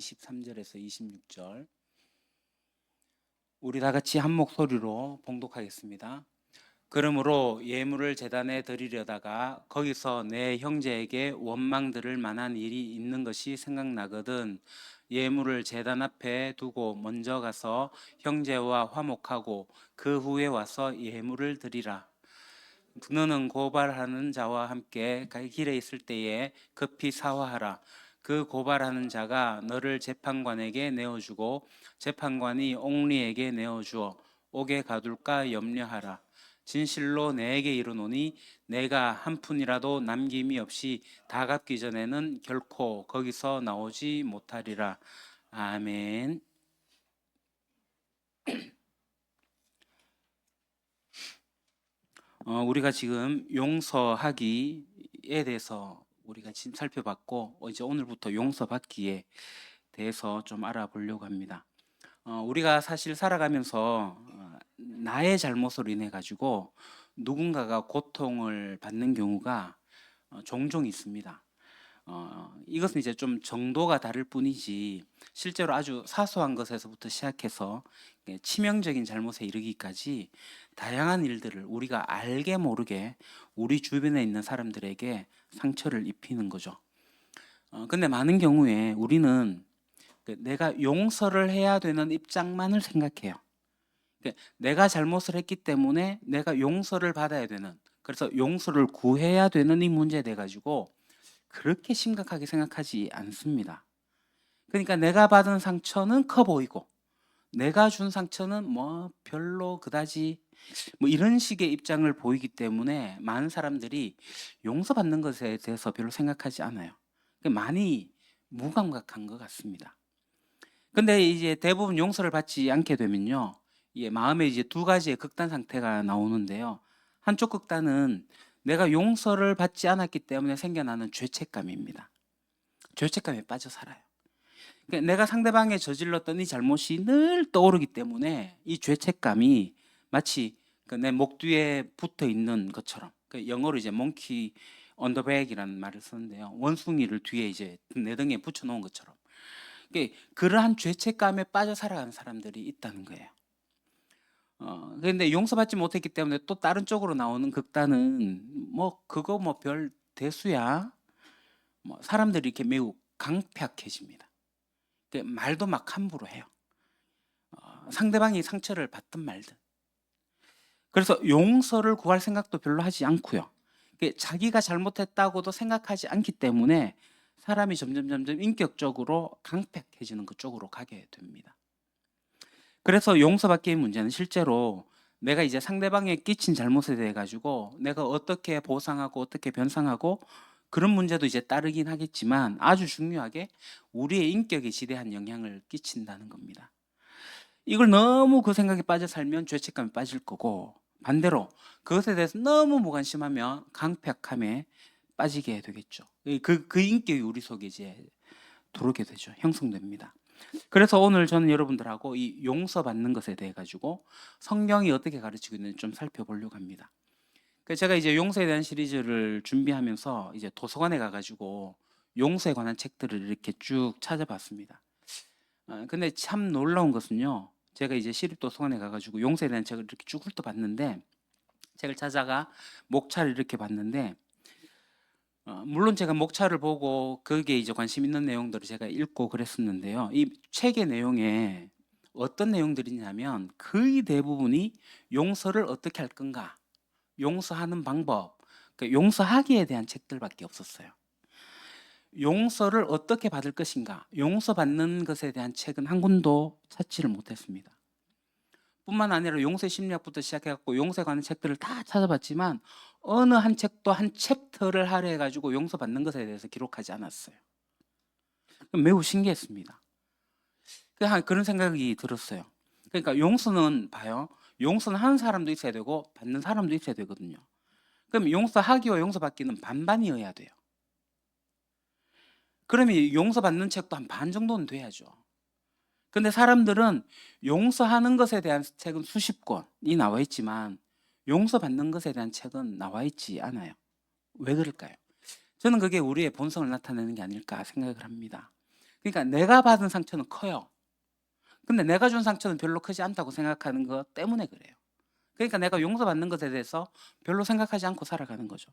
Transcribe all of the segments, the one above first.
23절에서 26절 우리 다 같이 한 목소리로 봉독하겠습니다. 그러므로 예물을 제단에 드리려다가 거기서 내 형제에게 원망 들을 만한 일이 있는 것이 생각나거든 예물을 제단 앞에 두고 먼저 가서 형제와 화목하고 그 후에 와서 예물을 드리라. 너는 고발하는 자와 함께 길에 있을 때에 급히 사화하라. 그 고발하는 자가 너를 재판관에게 내어주고 재판관이 옥리에게 내어주어 옥에 가둘까 염려하라. 진실로 내게 이르노니 내가 한 푼이라도 남김이 없이 다 갚기 전에는 결코 거기서 나오지 못하리라. 아멘. 우리가 지금 용서하기에 대해서 우리가 지금 살펴봤고 이제 오늘부터 용서받기에 대해서 좀 알아보려고 합니다. 우리가 사실 살아가면서 나의 잘못으로 인해 가지고 누군가가 고통을 받는 경우가 종종 있습니다. 이것은 이제 좀 정도가 다를 뿐이지 실제로 아주 사소한 것에서부터 시작해서 치명적인 잘못에 이르기까지 다양한 일들을 우리가 알게 모르게 우리 주변에 있는 사람들에게 상처를 입히는 거죠. 근데 많은 경우에 우리는 내가 용서를 해야 되는 입장만을 생각해요. 내가 잘못을 했기 때문에 내가 용서를 받아야 되는, 그래서 용서를 구해야 되는 이 문제에 대해 가지고 그렇게 심각하게 생각하지 않습니다. 그러니까 내가 받은 상처는 커 보이고 내가 준 상처는 뭐 별로 그다지 뭐 이런 식의 입장을 보이기 때문에 많은 사람들이 용서받는 것에 대해서 별로 생각하지 않아요. 많이 무감각한 것 같습니다. 근데 이제 대부분 용서를 받지 않게 되면요, 마음에 이제 두 가지의 극단 상태가 나오는데요. 한쪽 극단은 내가 용서를 받지 않았기 때문에 생겨나는 죄책감입니다. 죄책감에 빠져 살아요. 그러니까 내가 상대방에 저질렀던 이 잘못이 늘 떠오르기 때문에 이 죄책감이 마치 내 목 뒤에 붙어 있는 것처럼, 영어로 이제 monkey on the back이라는 말을 쓰는데요. 원숭이를 뒤에 이제 내 등에 붙여 놓은 것처럼. 그러한 죄책감에 빠져 살아가는 사람들이 있다는 거예요. 그런데 용서받지 못했기 때문에 또 다른 쪽으로 나오는 극단은 뭐 그거 뭐 별 대수야. 뭐 사람들이 이렇게 매우 강팍해집니다. 말도 막 함부로 해요. 상대방이 상처를 받든 말든. 그래서 용서를 구할 생각도 별로 하지 않고요. 자기가 잘못했다고도 생각하지 않기 때문에 사람이 점점 인격적으로 강팍해지는 그쪽으로 가게 됩니다. 그래서 용서받기의 문제는 실제로 내가 이제 상대방에 끼친 잘못에 대해 가지고 내가 어떻게 보상하고 어떻게 변상하고 그런 문제도 이제 따르긴 하겠지만 아주 중요하게 우리의 인격에 지대한 영향을 끼친다는 겁니다. 이걸 너무 그 생각에 빠져 살면 죄책감에 빠질 거고, 반대로 그것에 대해서 너무 무관심하면 강팍함에 빠지게 되겠죠. 그 인격이 우리 속에 이제 들어오게 되죠. 형성됩니다. 그래서 오늘 저는 여러분들하고 이 용서받는 것에 대해 가지고 성경이 어떻게 가르치고 있는지 좀 살펴보려고 합니다. 제가 이제 용서에 대한 시리즈를 준비하면서 이제 도서관에 가가지고 용서에 관한 책들을 이렇게 쭉 찾아봤습니다. 근데 참 놀라운 것은요, 제가 이제 시립도서관에 가가지고 용서에 대한 책을 이렇게 쭉 훑어봤는데, 책을 찾아가 목차를 이렇게 봤는데, 물론 제가 목차를 보고 거기에 이제 관심 있는 내용들을 제가 읽고 그랬었는데요. 이 책의 내용에 어떤 내용들이냐면 거의 대부분이 용서를 어떻게 할 건가, 용서하는 방법, 용서하기에 대한 책들밖에 없었어요. 용서를 어떻게 받을 것인가, 용서받는 것에 대한 책은 한 군도 찾지를 못했습니다. 뿐만 아니라 용서의 심리학부터 시작해갖고 용서에 관한 책들을 다 찾아봤지만 어느 한 책도 한 챕터를 할애해가지고 용서받는 것에 대해서 기록하지 않았어요. 매우 신기했습니다. 그런 생각이 들었어요. 그러니까 용서는 봐요. 용서는 하는 사람도 있어야 되고 받는 사람도 있어야 되거든요. 그럼 용서하기와 용서받기는 반반이어야 돼요. 그러면 용서받는 책도 한 반 정도는 돼야죠. 근데 사람들은 용서하는 것에 대한 책은 수십 권이 나와 있지만 용서받는 것에 대한 책은 나와 있지 않아요. 왜 그럴까요? 저는 그게 우리의 본성을 나타내는 게 아닐까 생각을 합니다. 그러니까 내가 받은 상처는 커요. 근데 내가 준 상처는 별로 크지 않다고 생각하는 것 때문에 그래요. 그러니까 내가 용서받는 것에 대해서 별로 생각하지 않고 살아가는 거죠.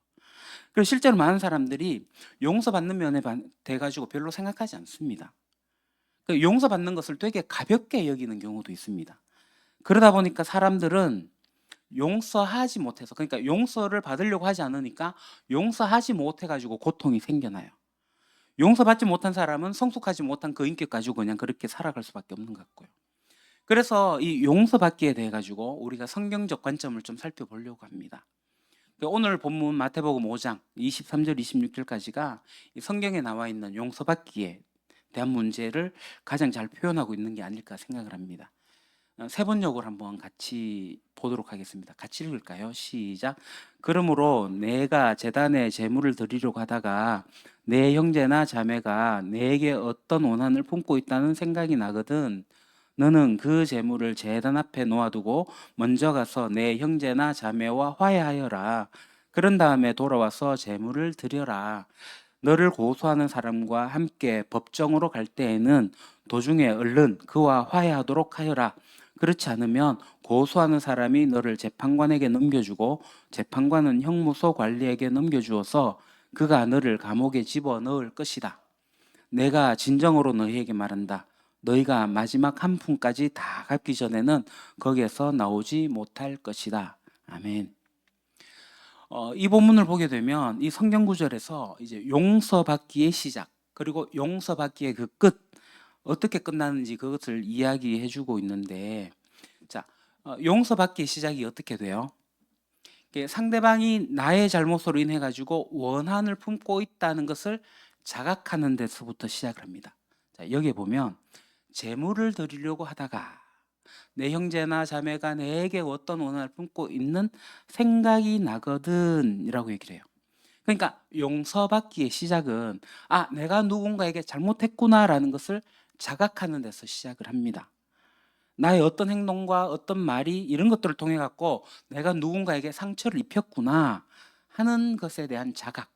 그리고 실제로 많은 사람들이 용서받는 면에 대해 가지고 별로 생각하지 않습니다. 그 용서받는 것을 되게 가볍게 여기는 경우도 있습니다. 그러다 보니까 사람들은 용서하지 못해서, 그러니까 용서를 받으려고 하지 않으니까 용서하지 못해 가지고 고통이 생겨나요. 용서받지 못한 사람은 성숙하지 못한 그 인격 가지고 그냥 그렇게 살아갈 수밖에 없는 것 같고요. 그래서 이 용서받기에 대해 가지고 우리가 성경적 관점을 좀 살펴보려고 합니다. 오늘 본문 마태복음 5장 23절 26절까지가 성경에 나와 있는 용서받기에 대한 문제를 가장 잘 표현하고 있는 게 아닐까 생각을 합니다. 세 번역을 한번 같이 보도록 하겠습니다. 같이 읽을까요? 시작. 그러므로 내가 제단에 제물을 드리려고 하다가 내 형제나 자매가 내게 어떤 원한을 품고 있다는 생각이 나거든 너는 그 제물을 제단 앞에 놓아두고 먼저 가서 내 형제나 자매와 화해하여라. 그런 다음에 돌아와서 제물을 드려라. 너를 고소하는 사람과 함께 법정으로 갈 때에는 도중에 얼른 그와 화해하도록 하여라. 그렇지 않으면 고소하는 사람이 너를 재판관에게 넘겨주고 재판관은 형무소 관리에게 넘겨주어서 그가 너를 감옥에 집어넣을 것이다. 내가 진정으로 너희에게 말한다. 너희가 마지막 한 푼까지 다 갚기 전에는 거기에서 나오지 못할 것이다. 아멘. 이 본문을 보게 되면 이 성경 구절에서 이제 용서받기의 시작 그리고 용서받기의 그 끝 어떻게 끝나는지 그것을 이야기해주고 있는데, 자, 용서받기의 시작이 어떻게 돼요? 상대방이 나의 잘못으로 인해 가지고 원한을 품고 있다는 것을 자각하는 데서부터 시작을 합니다. 자, 여기에 보면 재물을 드리려고 하다가 내 형제나 자매가 내게 어떤 원한을 품고 있는 생각이 나거든 이라고 얘기를 해요. 그러니까 용서받기의 시작은 내가 누군가에게 잘못했구나라는 것을 자각하는 데서 시작을 합니다. 나의 어떤 행동과 어떤 말이 이런 것들을 통해 갖고 내가 누군가에게 상처를 입혔구나 하는 것에 대한 자각,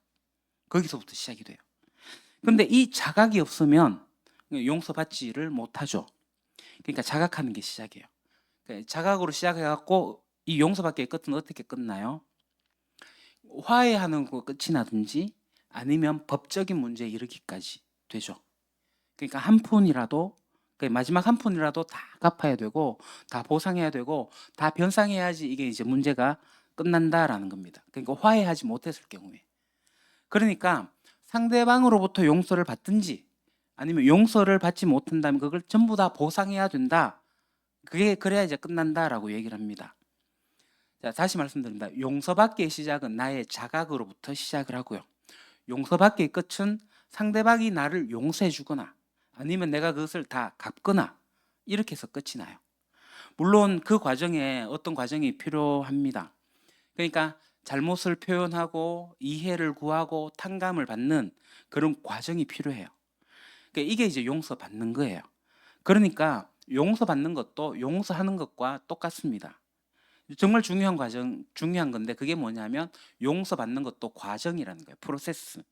거기서부터 시작이 돼요. 근데 이 자각이 없으면 용서받지를 못하죠. 그러니까 자각하는 게 시작이에요. 그러니까 자각으로 시작해 갖고 이 용서받기의 끝은 어떻게 끝나요? 화해하는 거 끝이 나든지 아니면 법적인 문제에 이르기까지 되죠. 그러니까 한 푼이라도, 마지막 한 푼이라도 다 갚아야 되고 다 보상해야 되고 다 변상해야지 이게 이제 문제가 끝난다라는 겁니다. 그러니까 화해하지 못했을 경우에. 그러니까 상대방으로부터 용서를 받든지 아니면 용서를 받지 못한다면 그걸 전부 다 보상해야 된다. 그게 그래야 이제 끝난다라고 얘기를 합니다. 자, 다시 말씀드립니다. 용서받기의 시작은 나의 자각으로부터 시작을 하고요. 용서받기의 끝은 상대방이 나를 용서해 주거나 아니면 내가 그것을 다 갚거나 이렇게 해서 끝이 나요. 물론 그 과정에 어떤 과정이 필요합니다. 그러니까 잘못을 표현하고 이해를 구하고 탕감을 받는 그런 과정이 필요해요. 그러니까 이게 이제 용서받는 거예요. 그러니까 용서받는 것도 용서하는 것과 똑같습니다. 정말 중요한 건데 그게 뭐냐면 용서받는 것도 과정이라는 거예요. 프로세스.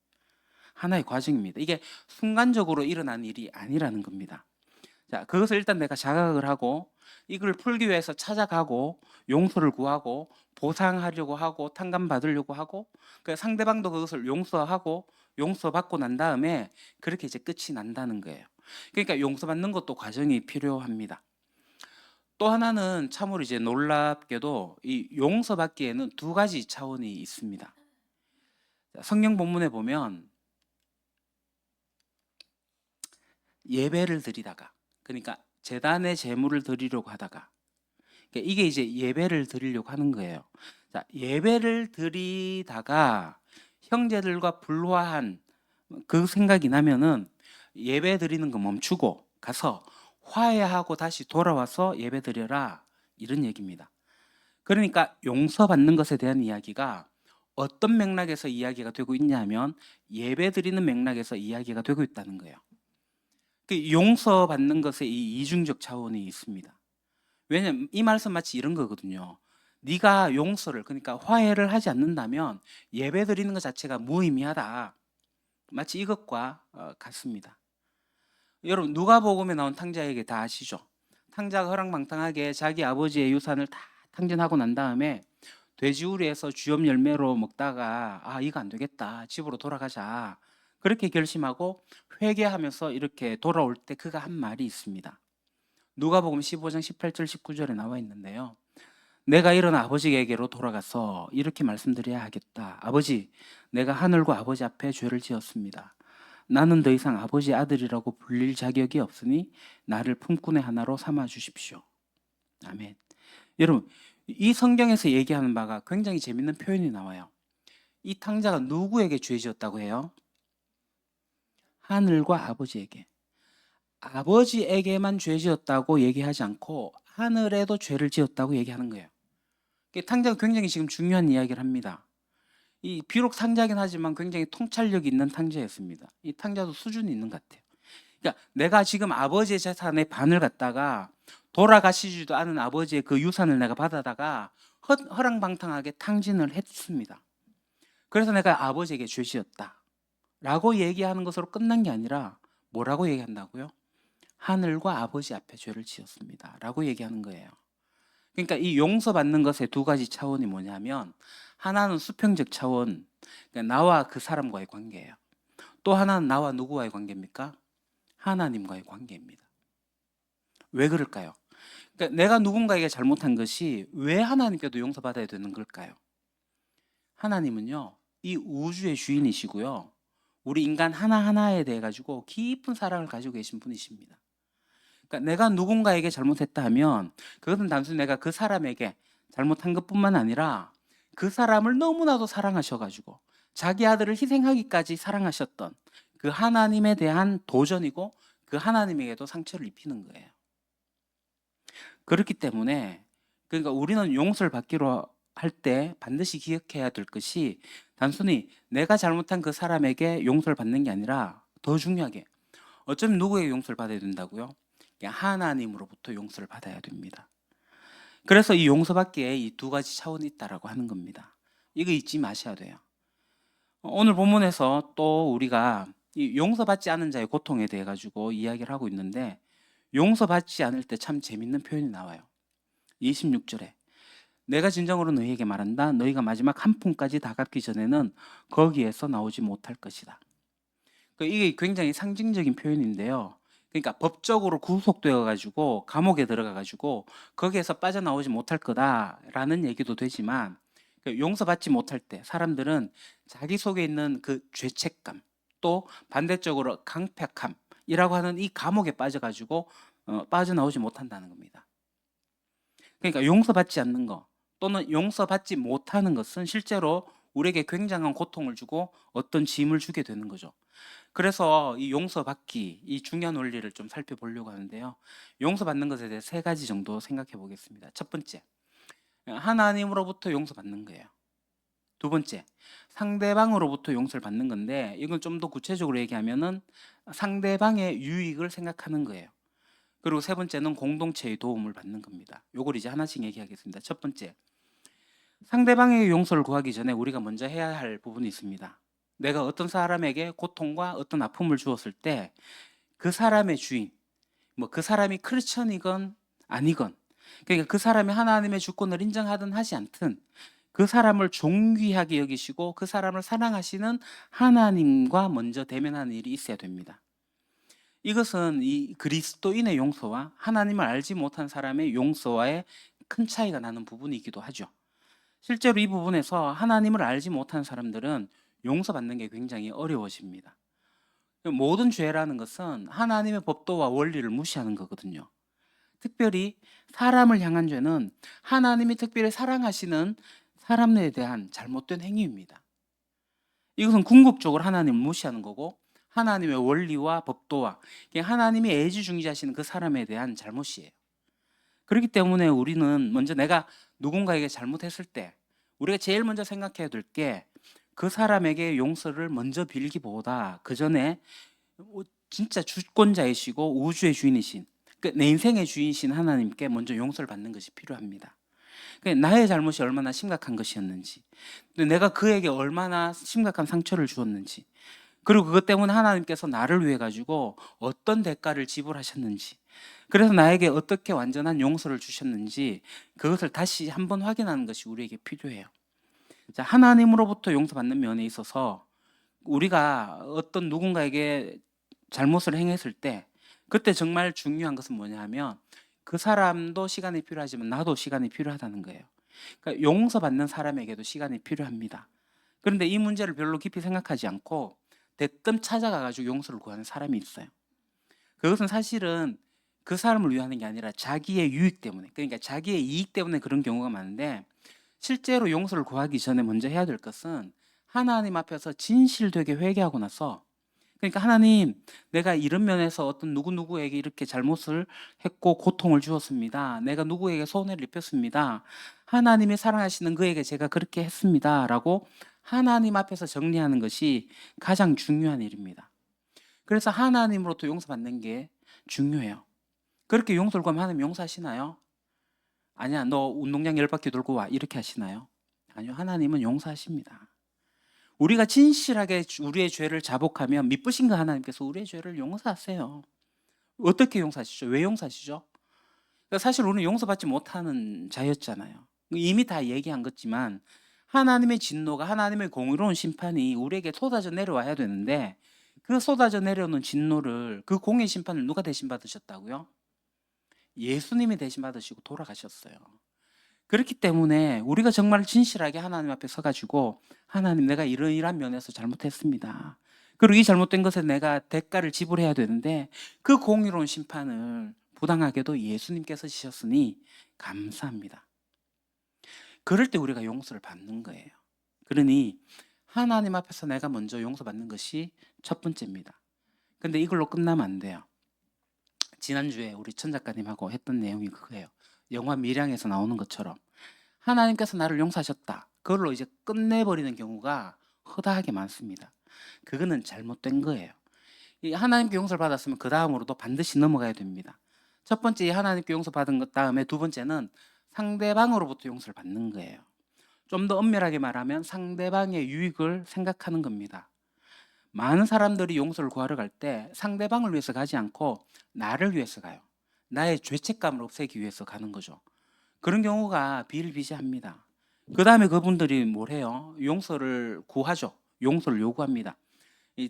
하나의 과정입니다. 이게 순간적으로 일어난 일이 아니라는 겁니다. 자, 그것을 일단 내가 자각을 하고 이걸 풀기 위해서 찾아가고 용서를 구하고 보상하려고 하고 탕감받으려고 하고 그 상대방도 그것을 용서하고 용서받고 난 다음에 그렇게 이제 끝이 난다는 거예요. 그러니까 용서받는 것도 과정이 필요합니다. 또 하나는 참으로 이제 놀랍게도 이 용서받기에는 두 가지 차원이 있습니다. 성경 본문에 보면 예배를 드리다가, 그러니까 제단에 제물을 드리려고 하다가, 그러니까 이게 이제 예배를 드리려고 하는 거예요. 자, 예배를 드리다가 형제들과 불화한 그 생각이 나면은 예배 드리는 거 멈추고 가서 화해하고 다시 돌아와서 예배 드려라 이런 얘기입니다. 그러니까 용서받는 것에 대한 이야기가 어떤 맥락에서 이야기가 되고 있냐면 예배 드리는 맥락에서 이야기가 되고 있다는 거예요. 그 용서받는 것에 이 이중적 차원이 있습니다. 왜냐면 이 말씀 마치 이런 거거든요. 네가 용서를, 그러니까 화해를 하지 않는다면 예배 드리는 것 자체가 무의미하다. 마치 이것과 같습니다. 여러분 누가복음에 나온 탕자 얘기 다 아시죠? 탕자가 허랑방탕하게 자기 아버지의 유산을 다 탕진하고 난 다음에 돼지우리에서 주염 열매로 먹다가 아 이거 안 되겠다 집으로 돌아가자 그렇게 결심하고 회개하면서 이렇게 돌아올 때 그가 한 말이 있습니다. 누가복음 15장 18절 19절에 나와 있는데요. 내가 일어나 아버지에게로 돌아가서 이렇게 말씀드려야 하겠다. 아버지, 내가 하늘과 아버지 앞에 죄를 지었습니다. 나는 더 이상 아버지 아들이라고 불릴 자격이 없으니 나를 품꾼의 하나로 삼아 주십시오. 아멘. 여러분, 이 성경에서 얘기하는 바가 굉장히 재밌는 표현이 나와요. 이 탕자가 누구에게 죄 지었다고 해요? 하늘과 아버지에게. 아버지에게만 죄 지었다고 얘기하지 않고 하늘에도 죄를 지었다고 얘기하는 거예요. 탕자가 굉장히 지금 중요한 이야기를 합니다. 이 비록 탕자긴 하지만 굉장히 통찰력이 있는 탕자였습니다. 이 탕자도 수준이 있는 것 같아요. 그러니까 내가 지금 아버지의 재산의 반을 갖다가 돌아가시지도 않은 아버지의 그 유산을 내가 받아다가 허랑방탕하게 탕진을 했습니다. 그래서 내가 아버지에게 죄 지었다 라고 얘기하는 것으로 끝난 게 아니라 뭐라고 얘기한다고요? 하늘과 아버지 앞에 죄를 지었습니다 라고 얘기하는 거예요. 그러니까 이 용서받는 것의 두 가지 차원이 뭐냐면 하나는 수평적 차원, 그러니까 나와 그 사람과의 관계예요. 또 하나는 나와 누구와의 관계입니까? 하나님과의 관계입니다. 왜 그럴까요? 그러니까 내가 누군가에게 잘못한 것이 왜 하나님께도 용서받아야 되는 걸까요? 하나님은요, 이 우주의 주인이시고요, 우리 인간 하나하나에 대해 가지고 깊은 사랑을 가지고 계신 분이십니다. 그러니까 내가 누군가에게 잘못했다 하면 그것은 단순히 내가 그 사람에게 잘못한 것뿐만 아니라 그 사람을 너무나도 사랑하셔가지고 자기 아들을 희생하기까지 사랑하셨던 그 하나님에 대한 도전이고 그 하나님에게도 상처를 입히는 거예요. 그렇기 때문에 그러니까 우리는 용서를 받기로 할 때 반드시 기억해야 될 것이 단순히 내가 잘못한 그 사람에게 용서를 받는 게 아니라 더 중요하게 어쩌면 누구에게 용서를 받아야 된다고요? 하나님으로부터 용서를 받아야 됩니다. 그래서 이 용서받기에 이 두 가지 차원이 있다라고 하는 겁니다. 이거 잊지 마셔야 돼요. 오늘 본문에서 또 우리가 이 용서받지 않은 자의 고통에 대해 가지고 이야기를 하고 있는데 용서받지 않을 때 참 재밌는 표현이 나와요. 26절에 내가 진정으로 너희에게 말한다. 너희가 마지막 한 푼까지 다 갚기 전에는 거기에서 나오지 못할 것이다. 이게 굉장히 상징적인 표현인데요. 그러니까 법적으로 구속되어 가지고 감옥에 들어가 가지고 거기에서 빠져나오지 못할 거다라는 얘기도 되지만 용서받지 못할 때 사람들은 자기 속에 있는 그 죄책감 또 반대적으로 강팍함이라고 하는 이 감옥에 빠져 가지고 빠져나오지 못한다는 겁니다. 그러니까 용서받지 않는 거 또는 용서받지 못하는 것은 실제로 우리에게 굉장한 고통을 주고 어떤 짐을 주게 되는 거죠. 그래서 이 용서받기, 이 중요한 원리를 좀 살펴보려고 하는데요. 용서받는 것에 대해 세 가지 정도 생각해 보겠습니다. 첫 번째, 하나님으로부터 용서받는 거예요. 두 번째, 상대방으로부터 용서를 받는 건데 이건 좀 더 구체적으로 얘기하면은 상대방의 유익을 생각하는 거예요. 그리고 세 번째는 공동체의 도움을 받는 겁니다. 요걸 이제 하나씩 얘기하겠습니다. 첫 번째, 상대방에게 용서를 구하기 전에 우리가 먼저 해야 할 부분이 있습니다. 내가 어떤 사람에게 고통과 어떤 아픔을 주었을 때 그 사람의 주인, 뭐 그 사람이 크리스천이건 아니건, 그러니까 그 사람이 하나님의 주권을 인정하든 하지 않든 그 사람을 존귀하게 여기시고 그 사람을 사랑하시는 하나님과 먼저 대면하는 일이 있어야 됩니다. 이것은 이 그리스도인의 용서와 하나님을 알지 못한 사람의 용서와의 큰 차이가 나는 부분이기도 하죠. 실제로 이 부분에서 하나님을 알지 못한 사람들은 용서받는 게 굉장히 어려워집니다. 모든 죄라는 것은 하나님의 법도와 원리를 무시하는 거거든요. 특별히 사람을 향한 죄는 하나님이 특별히 사랑하시는 사람에 대한 잘못된 행위입니다. 이것은 궁극적으로 하나님을 무시하는 거고 하나님의 원리와 법도와 하나님이 애지중지하시는 그 사람에 대한 잘못이에요. 그렇기 때문에 우리는 먼저 내가 누군가에게 잘못했을 때 우리가 제일 먼저 생각해야 될 게 그 사람에게 용서를 먼저 빌기보다 그 전에 진짜 주권자이시고 우주의 주인이신 내 인생의 주인이신 하나님께 먼저 용서를 받는 것이 필요합니다. 나의 잘못이 얼마나 심각한 것이었는지, 내가 그에게 얼마나 심각한 상처를 주었는지, 그리고 그것 때문에 하나님께서 나를 위해 가지고 어떤 대가를 지불하셨는지, 그래서 나에게 어떻게 완전한 용서를 주셨는지 그것을 다시 한번 확인하는 것이 우리에게 필요해요. 자, 하나님으로부터 용서받는 면에 있어서 우리가 어떤 누군가에게 잘못을 행했을 때 그때 정말 중요한 것은 뭐냐 하면 그 사람도 시간이 필요하지만 나도 시간이 필요하다는 거예요. 그러니까 용서받는 사람에게도 시간이 필요합니다. 그런데 이 문제를 별로 깊이 생각하지 않고 대뜸 찾아가 가지고 용서를 구하는 사람이 있어요. 그것은 사실은 그 사람을 위하는 게 아니라 자기의 유익 때문에, 그러니까 자기의 이익 때문에 그런 경우가 많은데, 실제로 용서를 구하기 전에 먼저 해야 될 것은 하나님 앞에서 진실되게 회개하고 나서, 그러니까 하나님, 내가 이런 면에서 어떤 누구누구에게 이렇게 잘못을 했고 고통을 주었습니다. 내가 누구에게 손해를 입혔습니다. 하나님이 사랑하시는 그에게 제가 그렇게 했습니다. 라고 하나님 앞에서 정리하는 것이 가장 중요한 일입니다. 그래서 하나님으로부터 용서받는 게 중요해요. 그렇게 용서를 구하면 하나님 용서하시나요? 아니야, 너 운동장 10바퀴 돌고 와. 이렇게 하시나요? 아니요, 하나님은 용서하십니다. 우리가 진실하게 우리의 죄를 자복하면 미쁘신 그 하나님께서 우리의 죄를 용서하세요. 어떻게 용서하시죠? 왜 용서하시죠? 그러니까 사실 우리는 용서받지 못하는 자였잖아요. 이미 다 얘기한 거지만 하나님의 진노가, 하나님의 공의로운 심판이 우리에게 쏟아져 내려와야 되는데, 그 쏟아져 내려오는 진노를, 그 공의 심판을 누가 대신 받으셨다고요? 예수님이 대신 받으시고 돌아가셨어요. 그렇기 때문에 우리가 정말 진실하게 하나님 앞에 서가지고, 하나님, 내가 이러이러한 면에서 잘못했습니다. 그리고 이 잘못된 것에 내가 대가를 지불해야 되는데 그 공의로운 심판을 부당하게도 예수님께서 지셨으니 감사합니다. 그럴 때 우리가 용서를 받는 거예요. 그러니 하나님 앞에서 내가 먼저 용서받는 것이 첫 번째입니다. 근데 이걸로 끝나면 안 돼요. 지난주에 우리 천 작가님하고 했던 내용이 그거예요. 영화 밀양에서 나오는 것처럼 하나님께서 나를 용서하셨다, 그걸로 이제 끝내버리는 경우가 허다하게 많습니다. 그거는 잘못된 거예요. 이 하나님께 용서를 받았으면 그 다음으로도 반드시 넘어가야 됩니다. 첫 번째, 하나님께 용서받은 것 다음에 두 번째는 상대방으로부터 용서를 받는 거예요. 좀 더 엄밀하게 말하면 상대방의 유익을 생각하는 겁니다. 많은 사람들이 용서를 구하러 갈 때 상대방을 위해서 가지 않고 나를 위해서 가요. 나의 죄책감을 없애기 위해서 가는 거죠. 그런 경우가 비일비재합니다. 그 다음에 그분들이 뭘 해요? 용서를 구하죠. 용서를 요구합니다.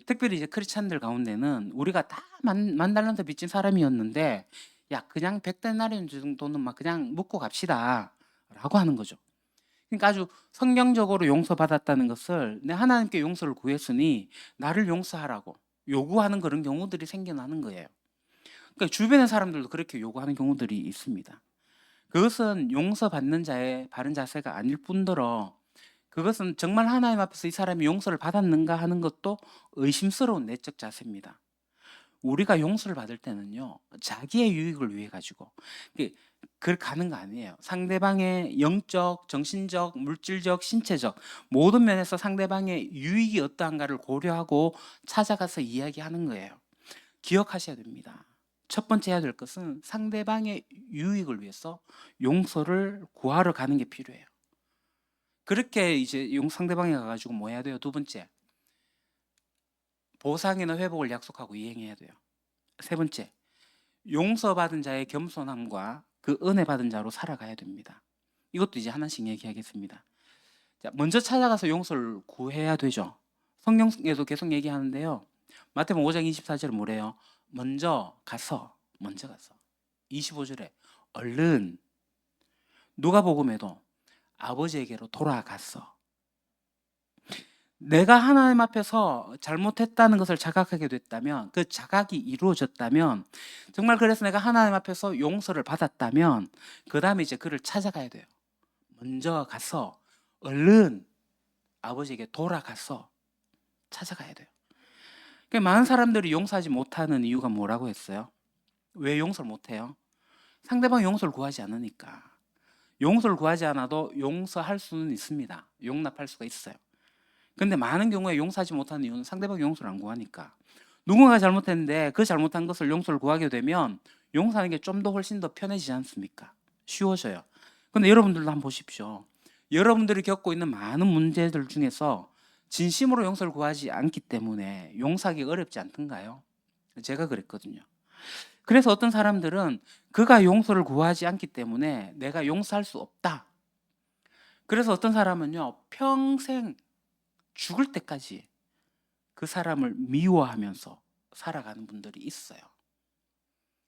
특별히 이제 크리스찬들 가운데는 우리가 다 만 달란트 빚진 사람이었는데, 야, 그냥 100데나리온 정도는 막 그냥 묻고 갑시다 라고 하는 거죠. 그러니까 아주 성경적으로 용서받았다는 것을, 내 하나님께 용서를 구했으니 나를 용서하라고 요구하는 그런 경우들이 생겨나는 거예요. 그러니까 주변의 사람들도 그렇게 요구하는 경우들이 있습니다. 그것은 용서받는 자의 바른 자세가 아닐 뿐더러, 그것은 정말 하나님 앞에서 이 사람이 용서를 받았는가 하는 것도 의심스러운 내적 자세입니다. 우리가 용서를 받을 때는요, 자기의 유익을 위해 가지고 그걸 가는 거 아니에요. 상대방의 영적, 정신적, 물질적, 신체적 모든 면에서 상대방의 유익이 어떠한가를 고려하고 찾아가서 이야기하는 거예요. 기억하셔야 됩니다. 첫 번째 해야 될 것은 상대방의 유익을 위해서 용서를 구하러 가는 게 필요해요. 그렇게 이제 상대방에 가가지고 뭐 해야 돼요? 두 번째, 보상이나 회복을 약속하고 이행해야 돼요. 세 번째, 용서받은 자의 겸손함과 그 은혜 받은 자로 살아가야 됩니다. 이것도 이제 하나씩 얘기하겠습니다. 자, 먼저 찾아가서 용서를 구해야 되죠. 성경에도 계속 얘기하는데요. 마태복음 5장 24절은 뭐래요? 먼저 가서 25절에 얼른, 누가복음에도 아버지에게로 돌아갔어. 내가 하나님 앞에서 잘못했다는 것을 자각하게 됐다면, 그 자각이 이루어졌다면, 정말 그래서 내가 하나님 앞에서 용서를 받았다면 그 다음에 이제 그를 찾아가야 돼요. 먼저 가서 얼른 아버지에게 돌아가서 찾아가야 돼요. 그러니까 많은 사람들이 용서하지 못하는 이유가 뭐라고 했어요? 왜 용서를 못해요? 상대방 용서를 구하지 않으니까. 용서를 구하지 않아도 용서할 수는 있습니다. 용납할 수가 있어요. 근데 많은 경우에 용서하지 못하는 이유는 상대방이 용서를 안 구하니까. 누군가가 잘못했는데 그 잘못한 것을 용서를 구하게 되면 용서하는 게 좀 더 훨씬 더 편해지지 않습니까? 쉬워져요. 근데 여러분들도 한번 보십시오. 여러분들이 겪고 있는 많은 문제들 중에서 진심으로 용서를 구하지 않기 때문에 용서하기가 어렵지 않던가요? 제가 그랬거든요. 그래서 어떤 사람들은 그가 용서를 구하지 않기 때문에 내가 용서할 수 없다. 그래서 어떤 사람은요, 평생 죽을 때까지 그 사람을 미워하면서 살아가는 분들이 있어요.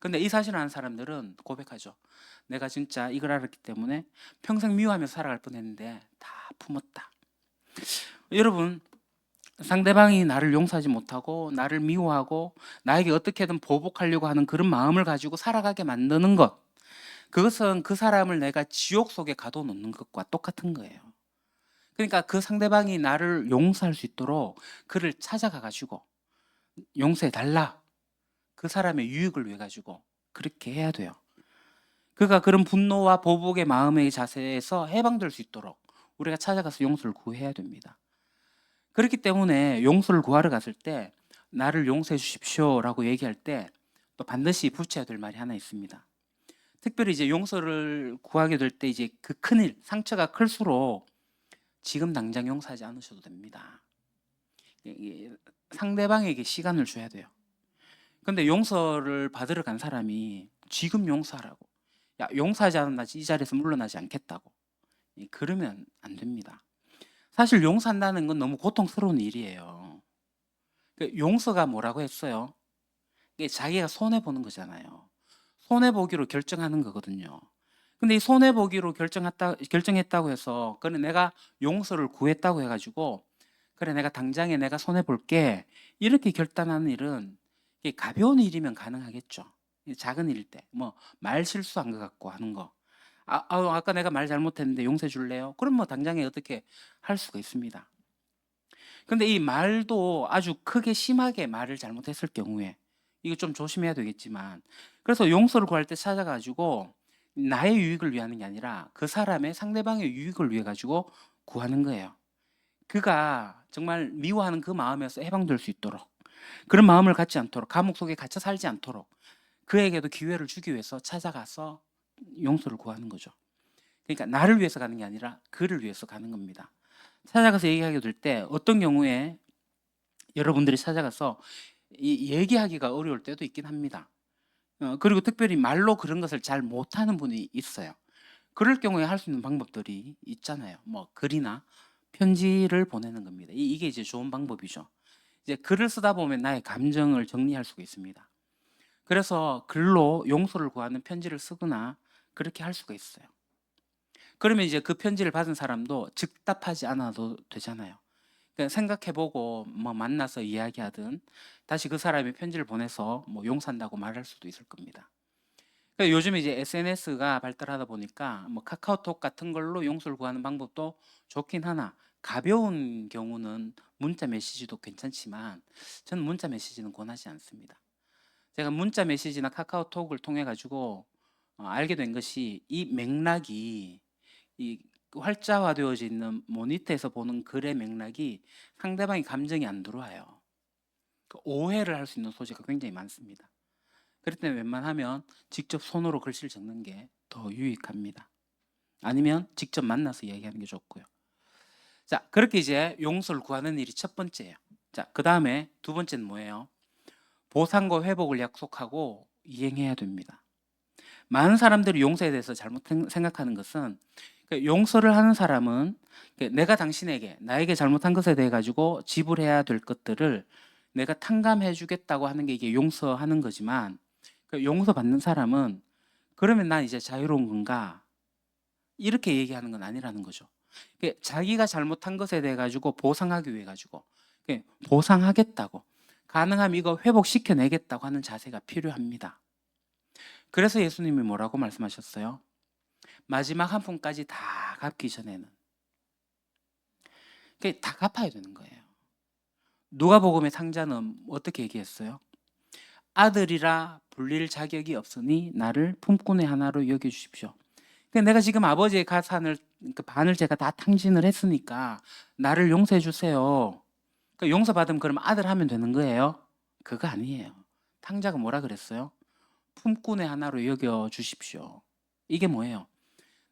근데 이 사실을 아는 사람들은 고백하죠. 내가 진짜 이걸 알았기 때문에 평생 미워하면서 살아갈 뻔했는데 다 품었다. 여러분, 상대방이 나를 용서하지 못하고 나를 미워하고 나에게 어떻게든 보복하려고 하는 그런 마음을 가지고 살아가게 만드는 것, 그것은 그 사람을 내가 지옥 속에 가둬놓는 것과 똑같은 거예요. 그러니까 그 상대방이 나를 용서할 수 있도록 그를 찾아가 가지고 용서해 달라. 그 사람의 유익을 위해 가지고 그렇게 해야 돼요. 그가 그런 분노와 보복의 마음의 자세에서 해방될 수 있도록 우리가 찾아가서 용서를 구해야 됩니다. 그렇기 때문에 용서를 구하러 갔을 때 나를 용서해 주십시오라고 얘기할 때 또 반드시 붙여야 될 말이 하나 있습니다. 특별히 이제 용서를 구하게 될 때 이제 그 큰일, 상처가 클수록 지금 당장 용서하지 않으셔도 됩니다. 상대방에게 시간을 줘야 돼요. 근데 용서를 받으러 간 사람이 지금 용서하라고, 야, 용서하지 않으면 나 이 자리에서 물러나지 않겠다고, 그러면 안 됩니다. 사실 용서한다는 건 너무 고통스러운 일이에요. 용서가 뭐라고 했어요? 이게 자기가 손해보는 거잖아요. 손해보기로 결정하는 거거든요. 근데 이 손해보기로 결정했다고 해서, 그래, 내가 용서를 구했다고 해가지고, 그래, 내가 당장에 내가 손해볼게, 이렇게 결단하는 일은 이게 가벼운 일이면 가능하겠죠. 작은 일일 때, 뭐, 말 실수한 것 같고 하는 거. 아까 내가 말 잘못했는데 용서해 줄래요? 그럼 뭐 당장에 어떻게 할 수가 있습니다. 근데 이 말도 아주 크게 심하게 말을 잘못했을 경우에 이거 좀 조심해야 되겠지만, 그래서 용서를 구할 때 찾아가지고 나의 유익을 위하는 게 아니라 그 사람의 상대방의 유익을 위해 가지고 구하는 거예요. 그가 정말 미워하는 그 마음에서 해방될 수 있도록, 그런 마음을 갖지 않도록, 감옥 속에 갇혀 살지 않도록 그에게도 기회를 주기 위해서 찾아가서 용서를 구하는 거죠. 그러니까 나를 위해서 가는 게 아니라 그를 위해서 가는 겁니다. 찾아가서 얘기하게 될 때 어떤 경우에 여러분들이 찾아가서 얘기하기가 어려울 때도 있긴 합니다. 그리고 특별히 말로 그런 것을 잘 못하는 분이 있어요. 그럴 경우에 할 수 있는 방법들이 있잖아요. 뭐 글이나 편지를 보내는 겁니다. 이게 이제 좋은 방법이죠. 이제 글을 쓰다 보면 나의 감정을 정리할 수가 있습니다. 그래서 글로 용서를 구하는 편지를 쓰거나 그렇게 할 수가 있어요. 그러면 이제 그 편지를 받은 사람도 즉답하지 않아도 되잖아요. 그러니까 생각해보고 뭐 만나서 이야기하든 다시 그 사람이 편지를 보내서 뭐 용서한다고 말할 수도 있을 겁니다. 그러니까 요즘 이제 SNS가 발달하다 보니까 뭐 카카오톡 같은 걸로 용서를 구하는 방법도 좋긴 하나, 가벼운 경우는 문자 메시지도 괜찮지만 저는 문자 메시지는 권하지 않습니다. 제가 문자 메시지나 카카오톡을 통해 가지고 알게 된 것이, 이 맥락이, 이 활자화되어져 있는 모니터에서 보는 글의 맥락이 상대방의 감정이 안 들어와요. 오해를 할 수 있는 소지가 굉장히 많습니다. 그럴 때는 웬만하면 직접 손으로 글씨를 적는 게 더 유익합니다. 아니면 직접 만나서 이야기하는 게 좋고요. 자, 그렇게 이제 용서를 구하는 일이 첫 번째예요. 자, 그 다음에 두 번째는 뭐예요? 보상과 회복을 약속하고 이행해야 됩니다. 많은 사람들이 용서에 대해서 잘못 생각하는 것은, 용서를 하는 사람은 내가 당신에게, 나에게 잘못한 것에 대해 가지고 지불해야 될 것들을 내가 탕감해 주겠다고 하는 게 이게 용서하는 거지만, 용서받는 사람은 그러면 난 이제 자유로운 건가? 이렇게 얘기하는 건 아니라는 거죠. 자기가 잘못한 것에 대해 가지고 보상하기 위해 가지고 보상하겠다고, 가능하면 이거 회복시켜내겠다고 하는 자세가 필요합니다. 그래서 예수님이 뭐라고 말씀하셨어요? 마지막 한 푼까지 다 갚기 전에는, 다 갚아야 되는 거예요. 누가복음의 상자는 어떻게 얘기했어요? 아들이라 불릴 자격이 없으니 나를 품꾼의 하나로 여겨주십시오. 내가 지금 아버지의 가산을, 그 반을 제가 다 탕진을 했으니까 나를 용서해 주세요. 용서받으면 그러면 아들 하면 되는 거예요? 그거 아니에요. 탕자가 뭐라 그랬어요? 품꾼의 하나로 여겨 주십시오. 이게 뭐예요?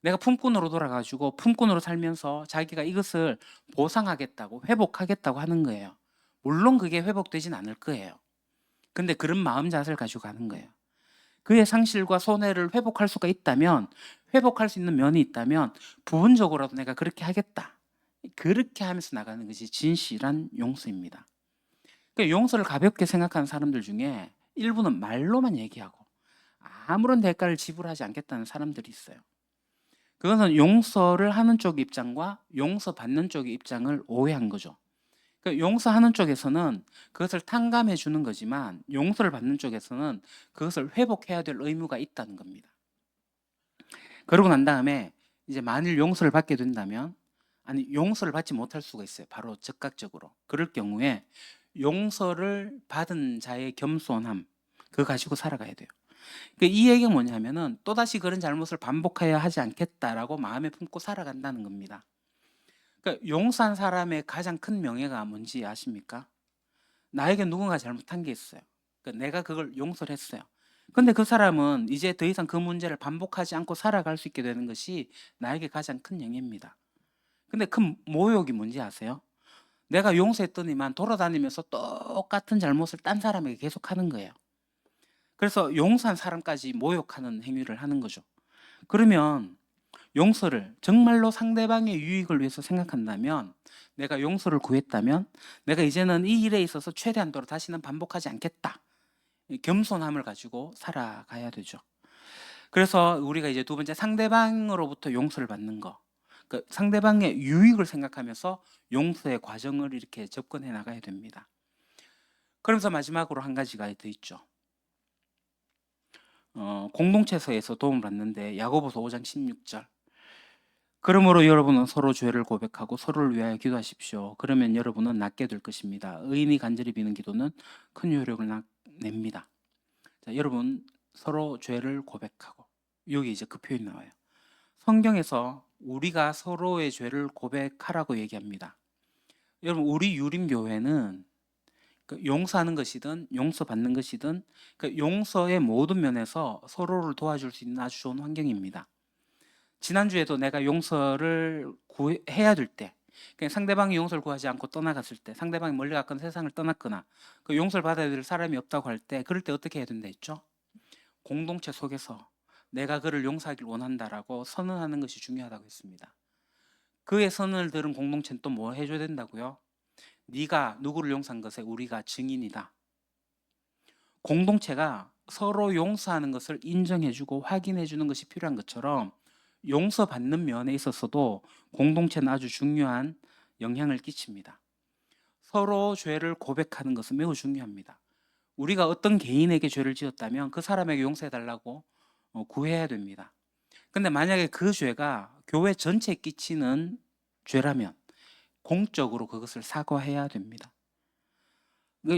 내가 품꾼으로 돌아가지고 품꾼으로 살면서 자기가 이것을 보상하겠다고 회복하겠다고 하는 거예요. 물론 그게 회복되진 않을 거예요. 근데 그런 마음 자세를 가지고 가는 거예요. 그의 상실과 손해를 회복할 수가 있다면, 회복할 수 있는 면이 있다면 부분적으로라도 내가 그렇게 하겠다. 그렇게 하면서 나가는 것이 진실한 용서입니다. 그러니까 용서를 가볍게 생각하는 사람들 중에 일부는 말로만 얘기하고 아무런 대가를 지불하지 않겠다는 사람들이 있어요. 그것은 용서를 하는 쪽 입장과 용서받는 쪽의 입장을 오해한 거죠. 그러니까 용서하는 쪽에서는 그것을 탕감해 주는 거지만 용서를 받는 쪽에서는 그것을 회복해야 될 의무가 있다는 겁니다. 그러고 난 다음에 이제 만일 용서를 받게 된다면, 아니 용서를 받지 못할 수가 있어요. 바로 즉각적으로. 그럴 경우에 용서를 받은 자의 겸손함, 그거 가지고 살아가야 돼요. 그러니까 이 얘기가 뭐냐면은 또다시 그런 잘못을 반복해야 하지 않겠다라고 마음에 품고 살아간다는 겁니다. 그러니까 용서한 사람의 가장 큰 명예가 뭔지 아십니까? 나에게 누군가 잘못한 게 있어요. 그러니까 내가 그걸 용서를 했어요. 근데 그 사람은 이제 더 이상 그 문제를 반복하지 않고 살아갈 수 있게 되는 것이 나에게 가장 큰 영예입니다. 근데 그 모욕이 뭔지 아세요? 내가 용서했더니만 돌아다니면서 똑같은 잘못을 딴 사람에게 계속 하는 거예요. 그래서 용서한 사람까지 모욕하는 행위를 하는 거죠. 그러면 용서를 정말로 상대방의 유익을 위해서 생각한다면, 내가 용서를 구했다면 내가 이제는 이 일에 있어서 최대한도로 다시는 반복하지 않겠다. 겸손함을 가지고 살아가야 되죠. 그래서 우리가 이제 두 번째, 상대방으로부터 용서를 받는 거. 그 상대방의 유익을 생각하면서 용서의 과정을 이렇게 접근해 나가야 됩니다. 그러면서 마지막으로 한 가지가 더 있죠. 공동체에서 도움을 받는데 야고보서 5장 16절. 그러므로 여러분은 서로 죄를 고백하고 서로를 위하여 기도하십시오. 그러면 여러분은 낫게 될 것입니다. 의인이 간절히 비는 기도는 큰 효력을 냅니다. 자, 여러분 서로 죄를 고백하고, 여기 이제 그 표현이 나와요. 성경에서 우리가 서로의 죄를 고백하라고 얘기합니다. 여러분 우리 유림교회는 용서하는 것이든 용서받는 것이든 용서의 모든 면에서 서로를 도와줄 수 있는 아주 좋은 환경입니다. 지난주에도 내가 용서를 해야 될 때, 상대방이 용서를 구하지 않고 떠나갔을 때, 상대방이 멀리 갔거나 세상을 떠났거나 그 용서를 받아야 될 사람이 없다고 할 때, 그럴 때 어떻게 해야 된다 했죠? 공동체 속에서 내가 그를 용서하길 원한다라고 선언하는 것이 중요하다고 했습니다. 그의 선언을 들은 공동체는 또 뭐 해줘야 된다고요? 네가 누구를 용서한 것에 우리가 증인이다. 공동체가 서로 용서하는 것을 인정해주고 확인해주는 것이 필요한 것처럼, 용서받는 면에 있어서도 공동체는 아주 중요한 영향을 끼칩니다. 서로 죄를 고백하는 것은 매우 중요합니다. 우리가 어떤 개인에게 죄를 지었다면 그 사람에게 용서해달라고 구해야 됩니다. 근데 만약에 그 죄가 교회 전체에 끼치는 죄라면 공적으로 그것을 사과해야 됩니다.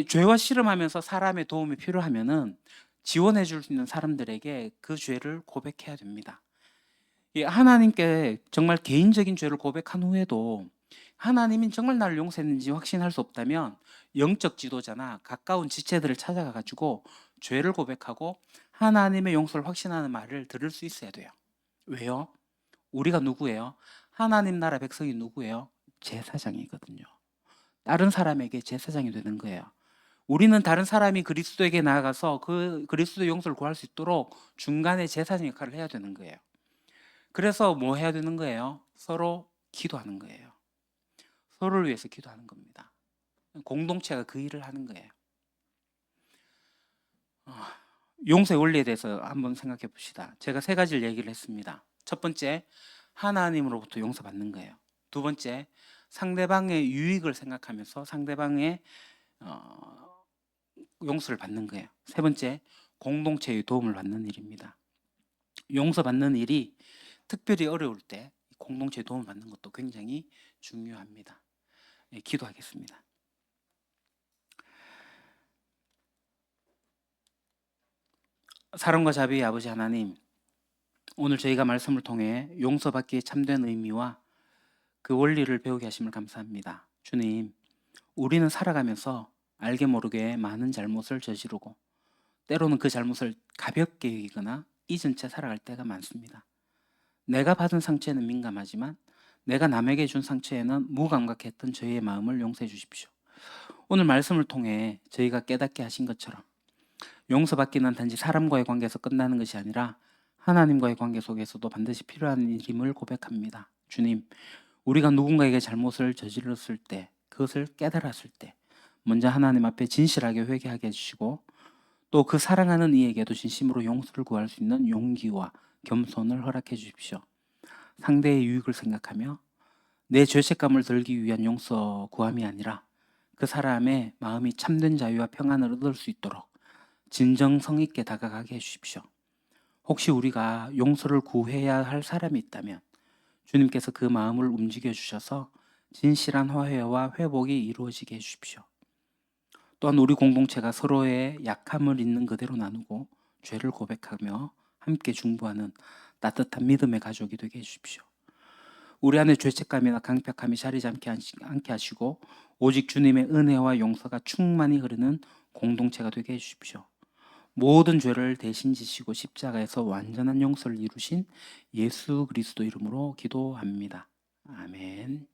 죄와 씨름하면서 사람의 도움이 필요하면은 지원해 줄 수 있는 사람들에게 그 죄를 고백해야 됩니다. 하나님께 정말 개인적인 죄를 고백한 후에도 하나님이 정말 나를 용서했는지 확신할 수 없다면 영적 지도자나 가까운 지체들을 찾아가 가지고 죄를 고백하고 하나님의 용서를 확신하는 말을 들을 수 있어야 돼요. 왜요? 우리가 누구예요? 하나님 나라 백성이 누구예요? 제사장이거든요. 다른 사람에게 제사장이 되는 거예요. 우리는 다른 사람이 그리스도에게 나아가서 그 그리스도의 용서를 구할 수 있도록 중간에 제사장 역할을 해야 되는 거예요. 그래서 뭐 해야 되는 거예요? 서로 기도하는 거예요. 서로를 위해서 기도하는 겁니다. 공동체가 그 일을 하는 거예요. 용서의 원리에 대해서 한번 생각해 봅시다. 제가 세 가지를 얘기를 했습니다. 첫 번째, 하나님으로부터 용서받는 거예요. 두 번째, 상대방의 유익을 생각하면서 상대방의 용서를 받는 거예요. 세 번째, 공동체의 도움을 받는 일입니다. 용서받는 일이 특별히 어려울 때 공동체의 도움을 받는 것도 굉장히 중요합니다. 기도하겠습니다. 사랑과 자비의 아버지 하나님, 오늘 저희가 말씀을 통해 용서받기에 참된 의미와 그 원리를 배우게 하심을 감사합니다. 주님, 우리는 살아가면서 알게 모르게 많은 잘못을 저지르고 때로는 그 잘못을 가볍게 여기거나 잊은 채 살아갈 때가 많습니다. 내가 받은 상처에는 민감하지만 내가 남에게 준 상처에는 무감각했던 저희의 마음을 용서해 주십시오. 오늘 말씀을 통해 저희가 깨닫게 하신 것처럼 용서받기는 단지 사람과의 관계에서 끝나는 것이 아니라 하나님과의 관계 속에서도 반드시 필요한 일임을 고백합니다. 주님, 우리가 누군가에게 잘못을 저질렀을 때, 그것을 깨달았을 때 먼저 하나님 앞에 진실하게 회개하게 해주시고 또 그 사랑하는 이에게도 진심으로 용서를 구할 수 있는 용기와 겸손을 허락해 주십시오. 상대의 유익을 생각하며 내 죄책감을 덜기 위한 용서 구함이 아니라 그 사람의 마음이 참된 자유와 평안을 얻을 수 있도록 진정성 있게 다가가게 해주십시오. 혹시 우리가 용서를 구해야 할 사람이 있다면 주님께서 그 마음을 움직여 주셔서 진실한 화해와 회복이 이루어지게 해주십시오. 또한 우리 공동체가 서로의 약함을 있는 그대로 나누고 죄를 고백하며 함께 중보하는 따뜻한 믿음의 가족이 되게 해주십시오. 우리 안에 죄책감이나 강팍함이 자리 잡지 않게 하시고 오직 주님의 은혜와 용서가 충만히 흐르는 공동체가 되게 해주십시오. 모든 죄를 대신 지시고 십자가에서 완전한 용서를 이루신 예수 그리스도 이름으로 기도합니다. 아멘.